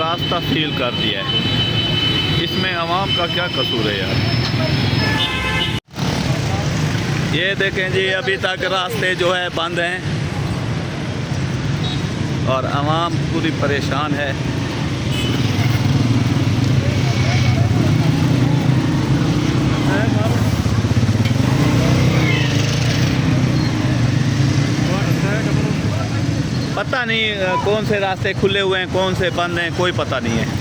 रास्ता सील कर दिया है। इसमें आवाम का क्या कसूर है यार। ये देखें जी, अभी तक रास्ते जो है बंद हैं और आवाम पूरी परेशान है। पता नहीं कौन से रास्ते खुले हुए हैं, कौन से बंद हैं, कोई पता नहीं है।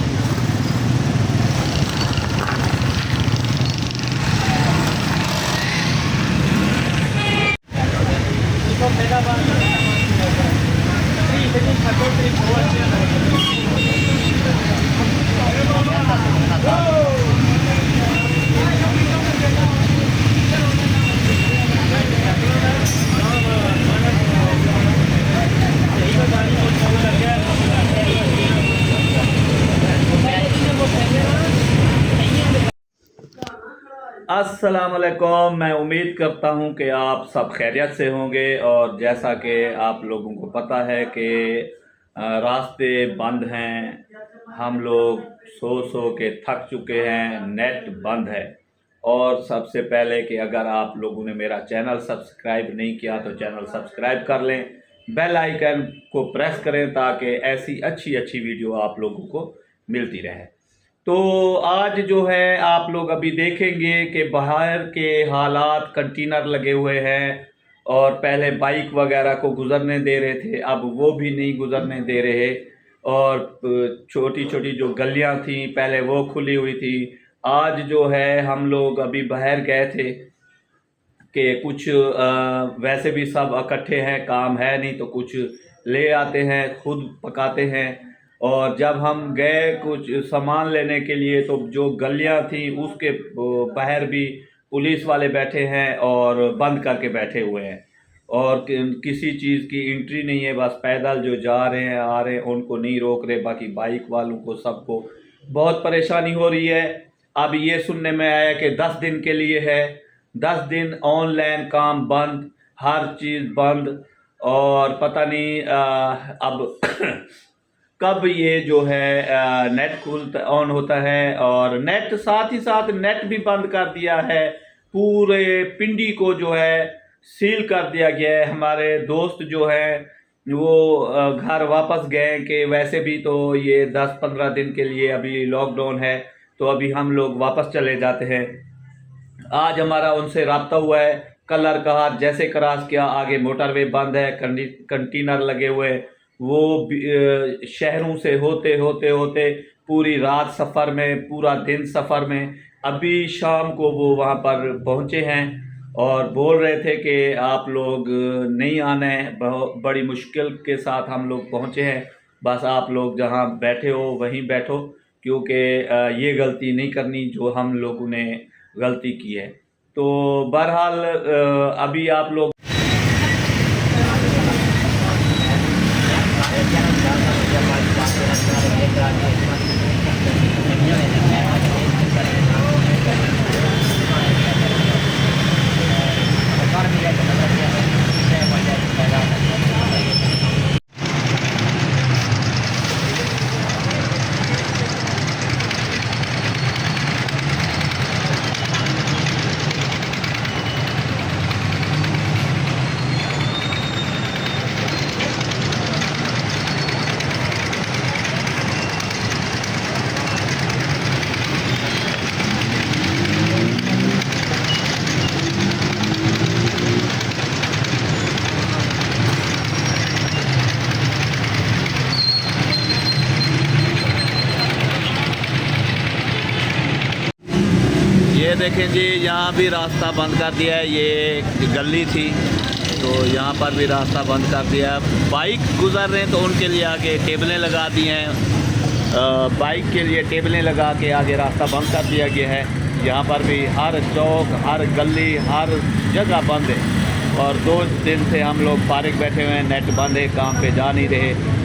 अस्सलाम वालेकुम। मैं उम्मीद करता हूं कि आप सब खैरियत से होंगे। और जैसा कि आप लोगों को पता है कि रास्ते बंद हैं, हम लोग सो के थक चुके हैं, नेट बंद है। और सबसे पहले कि अगर आप लोगों ने मेरा चैनल सब्सक्राइब नहीं किया तो चैनल सब्सक्राइब कर लें, बेल आइकन को प्रेस करें ताकि ऐसी अच्छी अच्छी वीडियो आप लोगों को मिलती रहे। तो आज जो है आप लोग अभी देखेंगे कि बाहर के हालात, कंटेनर लगे हुए हैं और पहले बाइक वगैरह को गुजरने दे रहे थे, अब वो भी नहीं गुजरने दे रहे। और छोटी छोटी जो गलियां थी पहले वो खुली हुई थी। आज जो है हम लोग अभी बाहर गए थे कि कुछ वैसे भी सब इकट्ठे हैं, काम है नहीं तो कुछ ले आते हैं, खुद पकाते हैं। और जब हम गए कुछ सामान लेने के लिए तो जो गलियां थी उसके बाहर भी पुलिस वाले बैठे हैं और बंद करके बैठे हुए हैं और किसी चीज़ की एंट्री नहीं है। बस पैदल जो जा रहे हैं आ रहे हैं उनको नहीं रोक रहे, बाकी बाइक वालों को सबको बहुत परेशानी हो रही है। अब ये सुनने में आया कि 10 दिन के लिए है, 10 दिन ऑनलाइन काम बंद, हर चीज़ बंद। और पता नहीं अब कब ये जो है नेट खुलता ऑन होता है। और नेट साथ ही साथ नेट भी बंद कर दिया है, पूरे पिंडी को जो है सील कर दिया गया है। हमारे दोस्त जो हैं वो घर वापस गए कि वैसे भी तो ये 10-15 दिन के लिए अभी लॉकडाउन है, तो अभी हम लोग वापस चले जाते हैं। आज हमारा उनसे रब्ता हुआ है, कलर कहा जैसे क्रॉस किया आगे मोटरवे बंद है, कंटेनर लगे हुए, वो शहरों से होते होते होते पूरी रात सफ़र में, पूरा दिन सफ़र में, अभी शाम को वो वहाँ पर पहुँचे हैं और बोल रहे थे कि आप लोग नहीं आना है, बड़ी मुश्किल के साथ हम लोग पहुँचे हैं, बस आप लोग जहाँ बैठे हो वहीं बैठो, क्योंकि ये गलती नहीं करनी जो हम लोगों ने गलती की है। तो बहरहाल अभी आप लोग ये देखें जी, यहाँ भी रास्ता बंद कर दिया है। ये गली थी तो यहाँ पर भी रास्ता बंद कर दिया है। बाइक गुजर रहे हैं तो उनके लिए आगे टेबलें लगा दी हैं, बाइक के लिए टेबलें लगा के आगे रास्ता बंद कर दिया गया है। यहाँ पर भी हर चौक, हर गली, हर जगह बंद है। और 2 दिन से हम लोग फारिग बैठे हुए हैं, नेट बंद है, काम पे जा नहीं रहे।